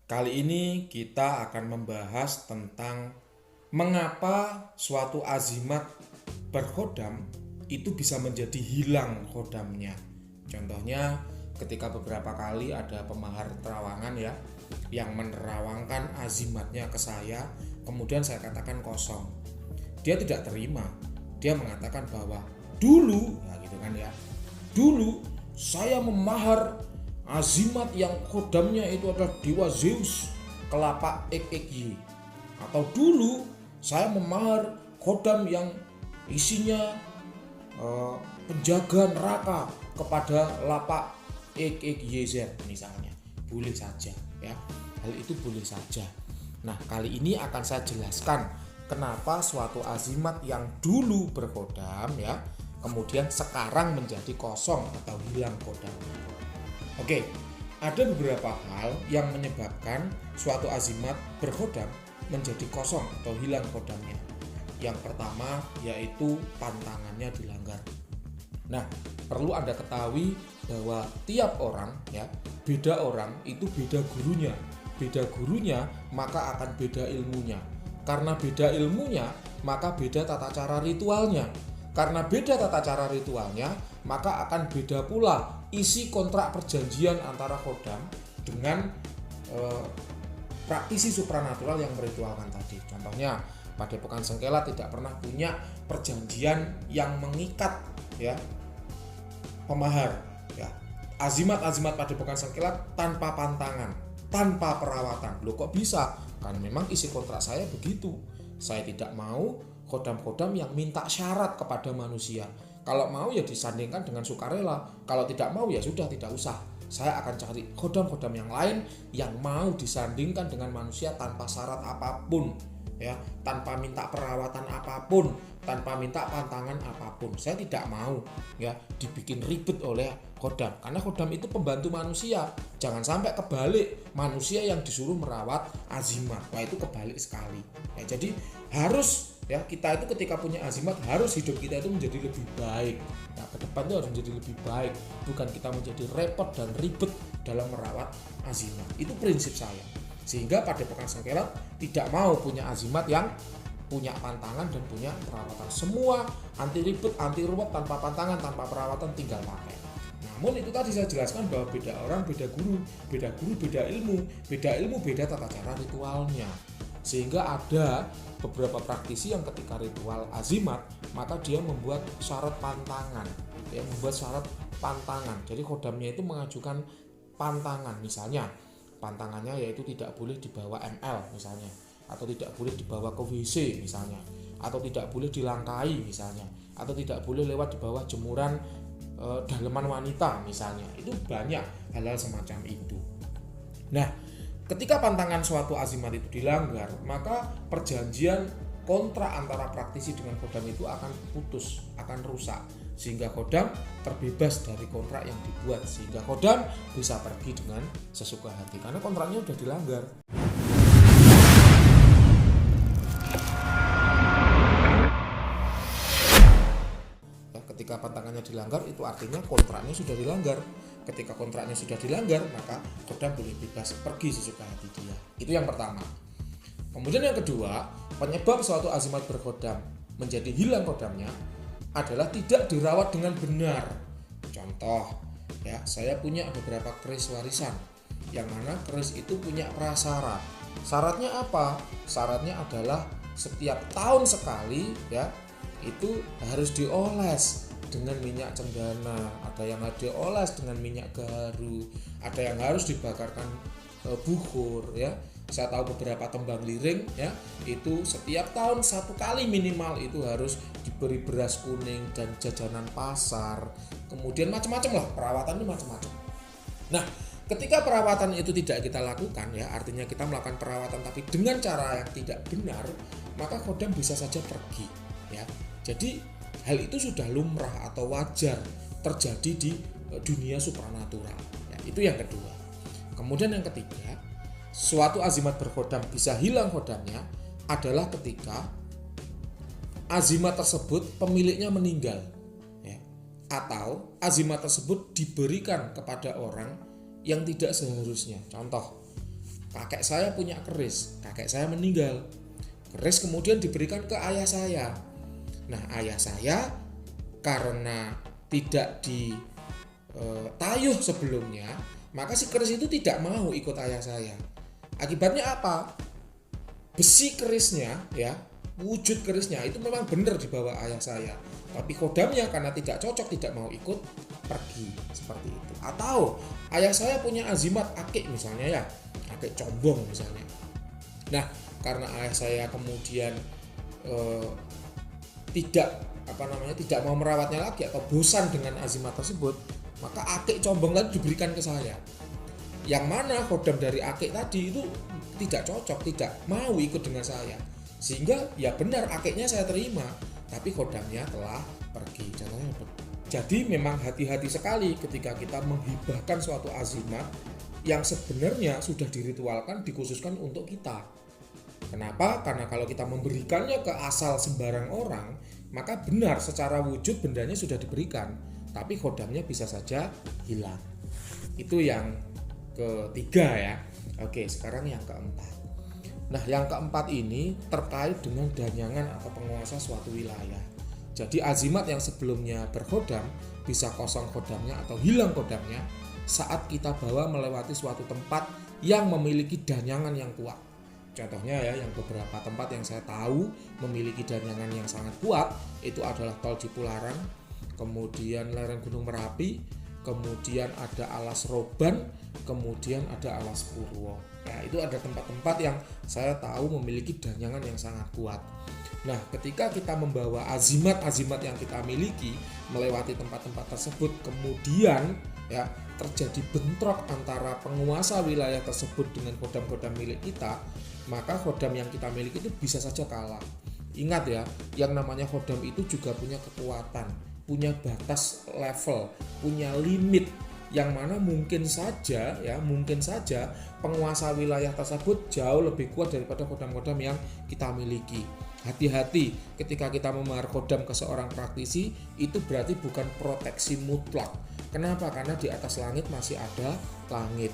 Kali ini kita akan membahas tentang mengapa suatu azimat berkhodam itu bisa menjadi hilang khodamnya. Contohnya ketika beberapa kali ada pemahar terawangan ya yang menerawangkan azimatnya ke saya, kemudian saya katakan kosong. Dia tidak terima. Dia mengatakan bahwa dulu, ya gitu kan ya. Dulu saya memahar azimat yang khodamnya itu adalah dewa Zeus, kelapa XXY. Atau dulu saya memahar khodam yang isinya penjaga neraka kepada lapak XXYZ misalnya. Boleh saja ya. Hal itu boleh saja. Nah, kali ini akan saya jelaskan kenapa suatu azimat yang dulu berkhodam ya kemudian sekarang menjadi kosong atau hilang khodamnya. Oke, ada beberapa hal yang menyebabkan suatu azimat berkhodam menjadi kosong atau hilang khodamnya. Yang pertama yaitu pantangannya dilanggar. Nah, perlu Anda ketahui bahwa tiap orang ya, beda orang itu beda gurunya. Beda gurunya maka akan beda ilmunya. Karena beda ilmunya, maka beda tata cara ritualnya. Karena beda tata cara ritualnya, maka akan beda pula isi kontrak perjanjian antara khodam dengan praktisi supranatural yang meritualkan tadi. Contohnya, Padepokan Sengkela tidak pernah punya perjanjian yang mengikat ya pemahar ya. Azimat-azimat Padepokan Sengkela tanpa pantangan, tanpa perawatan. Loh kok bisa? Kan memang isi kontrak saya begitu. Saya tidak mau khodam-khodam yang minta syarat kepada manusia. Kalau mau ya disandingkan dengan sukarela. Kalau tidak mau ya sudah tidak usah. Saya akan cari khodam-khodam yang lain yang mau disandingkan dengan manusia tanpa syarat apapun, ya, tanpa minta perawatan apapun, tanpa minta pantangan apapun. Saya tidak mau ya dibikin ribet oleh khodam, karena khodam itu pembantu manusia. Jangan sampai kebalik, manusia yang disuruh merawat azimat. Wah, itu kebalik sekali. Ya, jadi harus ya kita itu ketika punya azimat harus hidup kita itu menjadi lebih baik. Nah, ke depan itu harus menjadi lebih baik, bukan kita menjadi repot dan ribet dalam merawat azimat. Itu prinsip saya. Sehingga Padepokan Sengkela tidak mau punya azimat yang punya pantangan dan punya perawatan. Semua anti ribet, anti ruwet, tanpa pantangan, tanpa perawatan, tinggal pakai. Namun itu tadi saya jelaskan bahwa beda orang, beda guru, beda ilmu, beda tata cara ritualnya. Sehingga ada beberapa praktisi yang ketika ritual azimat maka dia membuat syarat pantangan, dia membuat syarat pantangan. Jadi khodamnya itu mengajukan pantangan, misalnya pantangannya yaitu tidak boleh dibawa ML misalnya, atau tidak boleh dibawa ke WC misalnya, atau tidak boleh dilangkai misalnya, atau tidak boleh lewat di bawah jemuran daleman wanita misalnya. Itu banyak hal-hal semacam itu. Nah, ketika pantangan suatu azimat itu dilanggar, maka perjanjian kontrak antara praktisi dengan khodam itu akan putus, akan rusak, sehingga khodam terbebas dari kontrak yang dibuat, sehingga khodam bisa pergi dengan sesuka hati karena kontraknya sudah dilanggar. Ketika pantangannya dilanggar itu artinya kontraknya sudah dilanggar. Ketika kontraknya sudah dilanggar, maka khodam boleh bebas pergi sesuka hati dia. Itu yang pertama. Kemudian yang kedua, penyebab suatu azimat berkhodam menjadi hilang khodamnya adalah tidak dirawat dengan benar. Contoh, ya, saya punya beberapa keris warisan, yang mana keris itu punya prasyarat. Syaratnya apa? Syaratnya adalah setiap tahun sekali, ya, itu harus dioles dengan minyak cendana, ada yang harus dioles dengan minyak gaharu, ada yang harus dibakarkan bukur ya. Saya tahu beberapa tembang liring ya, itu setiap tahun satu kali minimal itu harus diberi beras kuning dan jajanan pasar. Kemudian macam-macam lah, perawatan itu macam-macam. Nah, ketika perawatan itu tidak kita lakukan ya, artinya kita melakukan perawatan tapi dengan cara yang tidak benar, maka khodam bisa saja pergi ya. Jadi hal itu sudah lumrah atau wajar terjadi di dunia supranatural ya, itu yang kedua. Kemudian yang ketiga, suatu azimat berkhodam bisa hilang khodamnya adalah ketika azimat tersebut pemiliknya meninggal ya, atau azimat tersebut diberikan kepada orang yang tidak seharusnya. Contoh, kakek saya punya keris, kakek saya meninggal, keris kemudian diberikan ke ayah saya. Nah, ayah saya karena tidak ditayuh sebelumnya, maka si keris itu tidak mau ikut ayah saya. Akibatnya apa? Besi kerisnya, ya, wujud kerisnya itu memang benar di bawah ayah saya, tapi kodamnya karena tidak cocok, tidak mau ikut, pergi, seperti itu. Atau ayah saya punya azimat akik misalnya, ya, akik combong misalnya. Nah, karena ayah saya kemudian tidak mau merawatnya lagi atau bosan dengan azimat tersebut, maka akik combong tadi diberikan ke saya. Yang mana kodam dari akik tadi itu tidak cocok, tidak mau ikut dengan saya, sehingga ya benar akiknya saya terima, tapi kodamnya telah pergi. Jadi memang hati-hati sekali ketika kita menghibahkan suatu azimat yang sebenarnya sudah diritualkan, dikhususkan untuk kita. Kenapa? Karena kalau kita memberikannya ke asal sembarang orang, maka benar secara wujud bendanya sudah diberikan, tapi kodamnya bisa saja hilang. Itu yang ketiga, ya. Oke, sekarang yang keempat. Nah, yang keempat ini terkait dengan danyangan atau penguasa suatu wilayah. Jadi azimat yang sebelumnya berkodam bisa kosong kodamnya atau hilang kodamnya saat kita bawa melewati suatu tempat yang memiliki danyangan yang kuat. Contohnya, ya, yang beberapa tempat yang saya tahu memiliki danyangan yang sangat kuat itu adalah Tol Cipularang, kemudian lereng Gunung Merapi, kemudian ada Alas Roban, kemudian ada Alas Purwo. Ya, itu ada tempat-tempat yang saya tahu memiliki danyangan yang sangat kuat. Nah, ketika kita membawa azimat-azimat yang kita miliki melewati tempat-tempat tersebut, kemudian, ya, terjadi bentrok antara penguasa wilayah tersebut dengan kodam-kodam milik kita, maka kodam yang kita miliki itu bisa saja kalah. Ingat, ya, yang namanya kodam itu juga punya kekuatan, punya batas level, punya limit, yang mana mungkin saja penguasa wilayah tersebut jauh lebih kuat daripada kodam-kodam yang kita miliki. Hati-hati ketika kita memelihara kodam ke seorang praktisi, itu berarti bukan proteksi mutlak. Kenapa? Karena di atas langit masih ada langit.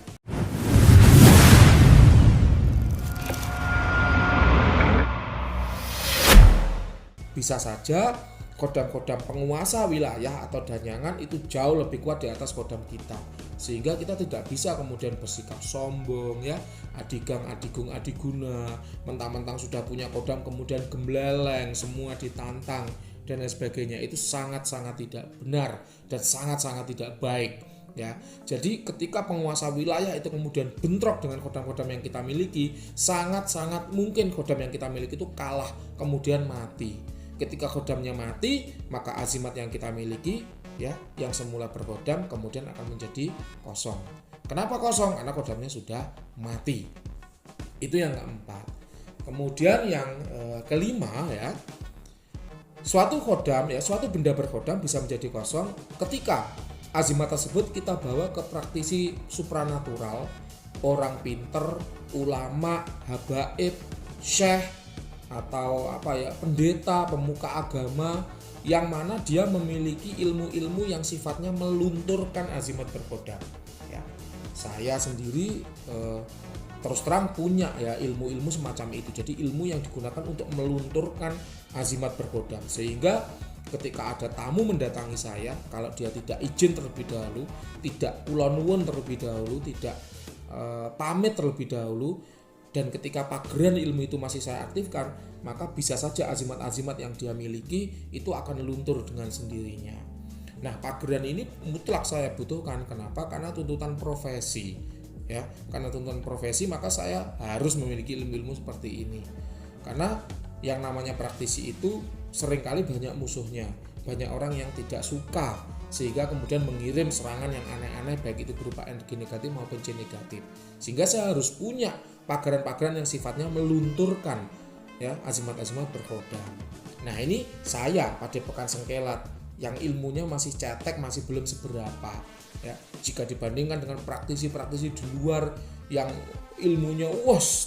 Bisa saja kodam-kodam penguasa wilayah atau danyangan itu jauh lebih kuat di atas kodam kita, sehingga kita tidak bisa kemudian bersikap sombong, ya, adigang adiguna, mentang-mentang sudah punya kodam kemudian gembleleng, semua ditantang dan lain sebagainya. Itu sangat-sangat tidak benar dan sangat-sangat tidak baik, ya. Jadi ketika penguasa wilayah itu kemudian bentrok dengan kodam-kodam yang kita miliki, sangat-sangat mungkin kodam yang kita miliki itu kalah kemudian mati. Ketika kodamnya mati, maka azimat yang kita miliki, ya, yang semula berkodam kemudian akan menjadi kosong. Kenapa kosong? Karena kodamnya sudah mati. Itu yang keempat. Kemudian yang kelima, ya, suatu kodam, ya, suatu benda berkodam bisa menjadi kosong ketika azimat tersebut kita bawa ke praktisi supranatural, orang pinter, ulama, habaib, syekh, atau pendeta, pemuka agama, yang mana dia memiliki ilmu-ilmu yang sifatnya melunturkan azimat berkodam, ya. Saya sendiri terus terang punya, ya, ilmu-ilmu semacam itu. Jadi ilmu yang digunakan untuk melunturkan azimat berkodam, sehingga ketika ada tamu mendatangi saya, kalau dia tidak izin terlebih dahulu, tidak kula nuwun terlebih dahulu, tidak pamit terlebih dahulu, dan ketika pageran ilmu itu masih saya aktifkan, maka bisa saja azimat-azimat yang dia miliki itu akan luntur dengan sendirinya. Nah, pageran ini mutlak saya butuhkan. Kenapa? Karena tuntutan profesi, ya. Karena tuntutan profesi, maka saya harus memiliki ilmu-ilmu seperti ini. Karena yang namanya praktisi itu seringkali banyak musuhnya, banyak orang yang tidak suka, sehingga kemudian mengirim serangan yang aneh-aneh, baik itu berupa energi negatif maupun C negatif. Sehingga saya harus punya pageran-pageran yang sifatnya melunturkan, ya, azimat-azimat berkodam. Nah, ini saya Padepokan Sengkelat yang ilmunya masih cetek, masih belum seberapa, ya, jika dibandingkan dengan praktisi-praktisi di luar yang ilmunya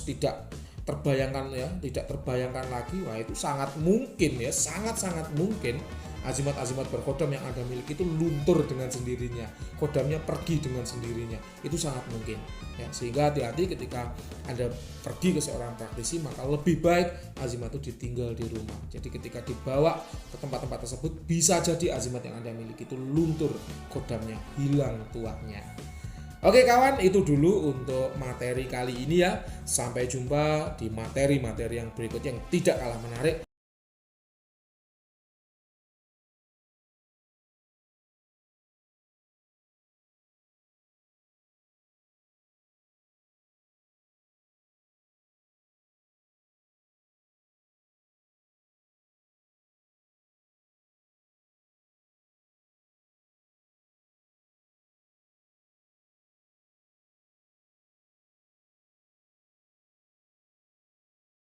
tidak terbayangkan, ya, tidak terbayangkan lagi. Wah, itu sangat mungkin, ya, sangat-sangat mungkin azimat-azimat berkodam yang Anda miliki itu luntur dengan sendirinya, kodamnya pergi dengan sendirinya, itu sangat mungkin ya. Sehingga hati-hati ketika Anda pergi ke seorang praktisi, maka lebih baik azimat itu ditinggal di rumah. Jadi ketika dibawa ke tempat-tempat tersebut, bisa jadi azimat yang Anda miliki itu luntur, kodamnya hilang tuahnya. Oke kawan, itu dulu untuk materi kali ini ya. Sampai jumpa di materi-materi yang berikutnya yang tidak kalah menarik.